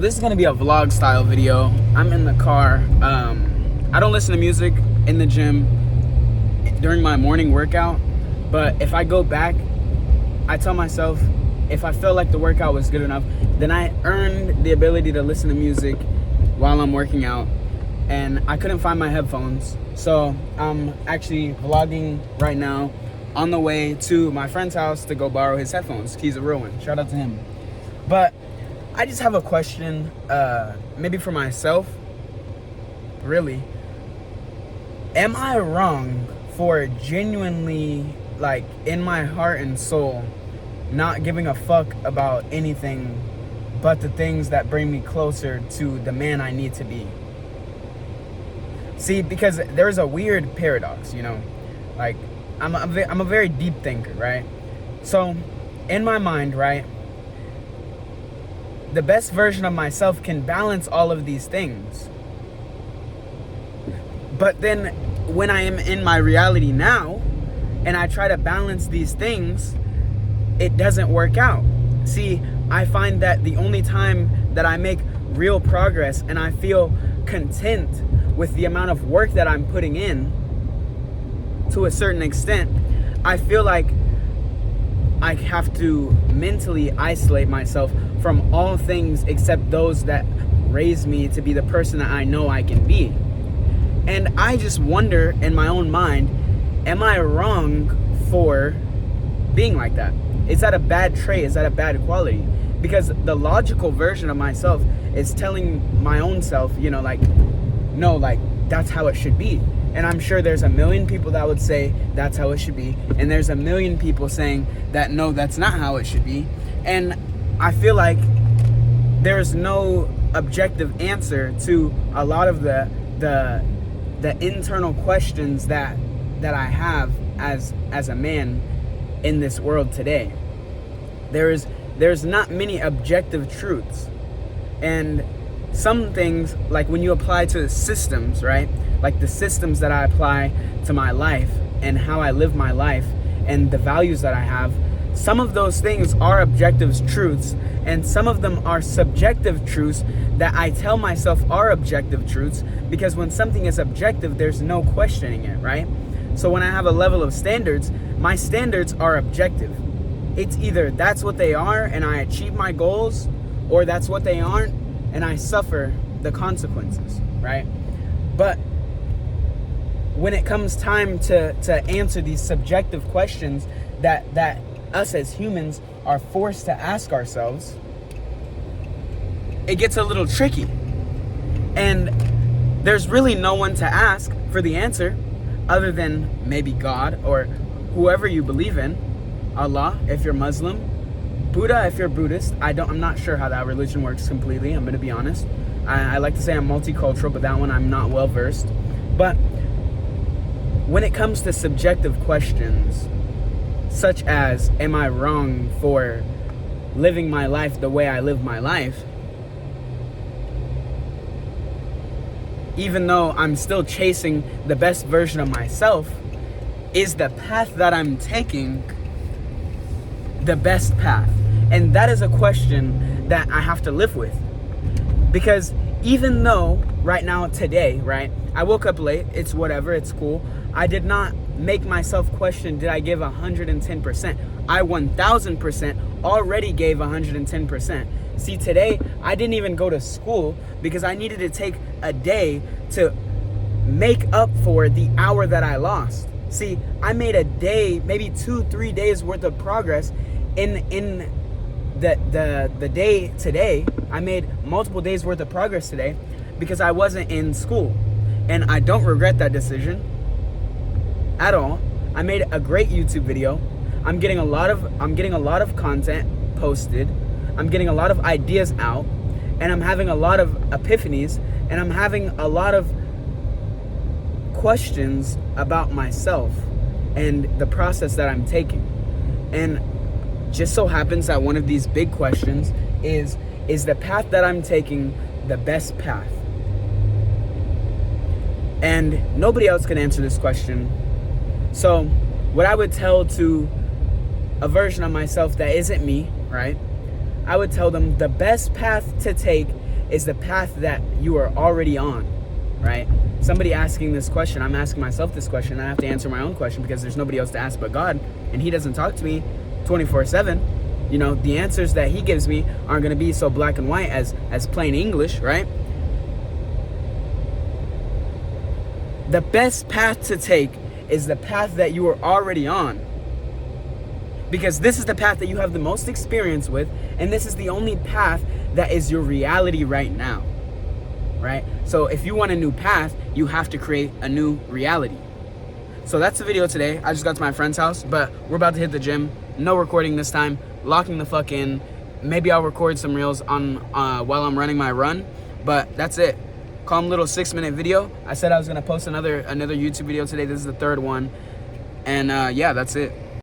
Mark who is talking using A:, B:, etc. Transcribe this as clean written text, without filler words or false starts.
A: This is going to be a vlog style video. I'm in the car. I don't listen to music in the gym during my morning workout, but if I go back, I tell myself if I feel like the workout was good enough, then I earned the ability to listen to music while I'm working out. And I couldn't find my headphones, so I'm actually vlogging right now on the way to my friend's house to go borrow his headphones. He's a real one. Shout out to him. But I just have a question, maybe for myself, really. Am I wrong for genuinely, like, in my heart and soul, not giving a fuck about anything but the things that bring me closer to the man I need to be? See, because there's a weird paradox, you know? Like, I'm a very deep thinker, right? So, in my mind, right, the best version of myself can balance all of these things. But then when I am in my reality now and I try to balance these things, it doesn't work out. See, I find that the only time that I make real progress and I feel content with the amount of work that I'm putting in, to a certain extent, I feel like I have to mentally isolate myself from all things except those that raise me to be the person that I know I can be. And I just wonder in my own mind, am I wrong for being like that? Is that a bad trait? Is that a bad quality? Because the logical version of myself is telling my own self, you know, like, no, like, that's how it should be. And I'm sure there's a million people that would say that's how it should be. And there's a million people saying that, no, that's not how it should be. And I feel like there's no objective answer to a lot of the internal questions that I have as a man in this world today. There's not many objective truths. And some things, like when you apply to systems, right? Like the systems that I apply to my life and how I live my life and the values that I have, some of those things are objective truths, and some of them are subjective truths that I tell myself are objective truths, because when something is objective, there's no questioning it, right? So when I have a level of standards, my standards are objective. It's either that's what they are and I achieve my goals, or that's what they aren't and I suffer the consequences, right? But when it comes time to answer these subjective questions that us as humans are forced to ask ourselves, it gets a little tricky. And there's really no one to ask for the answer other than maybe God or whoever you believe in. Allah, if you're Muslim. Buddha, if you're Buddhist. I'm not sure how that religion works completely, I'm going to be honest. I like to say I'm multicultural, but that one I'm not well versed. But when it comes to subjective questions, such as, am I wrong for living my life the way I live my life? Even though I'm still chasing the best version of myself, is the path that I'm taking the best path? And that is a question that I have to live with. Because even though right now, today, right, I woke up late, it's whatever, it's cool. I did not make myself question, did I give 110%? I 1000% already gave 110%. See, today, I didn't even go to school because I needed to take a day to make up for the hour that I lost. See, I made a day, maybe 2-3 days worth of progress in the day today. I made multiple days worth of progress today because I wasn't in school. And I don't regret that decision at all. I made a great YouTube video. I'm getting a lot of content posted. I'm getting a lot of ideas out, and I'm having a lot of epiphanies, and I'm having a lot of questions about myself and the process that I'm taking. And just so happens that one of these big questions is the path that I'm taking the best path? And nobody else can answer this question. So what I would tell to a version of myself that isn't me, right? I would tell them the best path to take is the path that you are already on, right? Somebody asking this question, I'm asking myself this question, and I have to answer my own question because there's nobody else to ask but God, and he doesn't talk to me 24/7. You know, the answers that he gives me aren't going to be so black and white as plain English, right? The best path to take is the path that you are already on, because this is the path that you have the most experience with, and this is the only path that is your reality right now, right? So if you want a new path, you have to create a new reality. So that's the video today. I just got to my friend's house, but we're about to hit the gym. No recording this time. Locking the fuck in. Maybe I'll record some reels on while I'm running my run, but that's it. Calm little 6-minute video. I said I was gonna post another YouTube video today. This is the third one, and yeah, that's it.